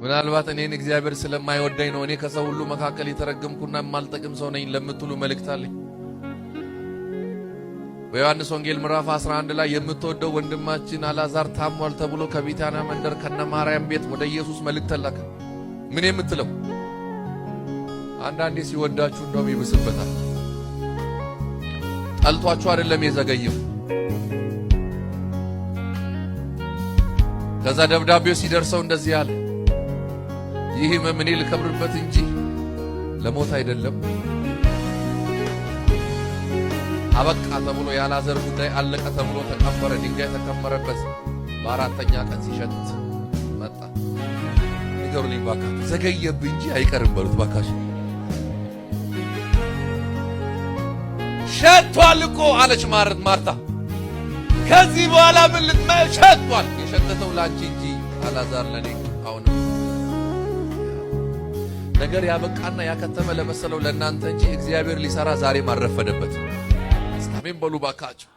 ምናልባት እኔን እግዚአብሔር ስለማይወደኝ ነው እኔ ከሰው ሁሉ መካከል የተረገምኩና የማልጠቅም ሰው ነኝ ለምትሉ መልእክት አለኝ። በዮሐንስ ወንጌል ምዕራፍ 11 ላይ የምትወደው ወንድማችን አልዓዛር ታሟል ተብሎ ከቢታንያ መንደር ከነ ማርያም ቤት ወደ ኢየሱስ መልእክት ተላከ። ምን የምትለው? አንዳንዴ ሲወዳችሁ እንደውም ይብስበታል። ጠልቷችሁ አይደለም የዘገየው። ከዛ ደብዳቤው ሲደርሰው እንደዚህ አለ፣ ይህ ሕመም እኔ ልከብርበት እንጂ ለሞት አይደለም። አበቃ ተብሎ የአልዓዛር ጉዳይ አለቀ ተብሎ ተቀበረ። ድንጋይ ተከመረበት። በአራተኛ ቀን ሲሸት መጣ። ንገሩልኝ ባካችሁ፣ ዘገየብኝ እንጂ አይቀርም በሉት ባካችሁ። ሸቷል እኮ አለች ማርታ። ከዚህ በኋላ ምን ልትመል? ሸቷል። የሸተተው ላንቺ እንጂ አልዓዛር ለኔ። አሁን ነገር ያበቃና ያከተመ ለመሰለው ለእናንተ እንጂ እግዚአብሔር ሊሰራ ዛሬ ማረፈደበት። አሜን በሉ ባካችሁ።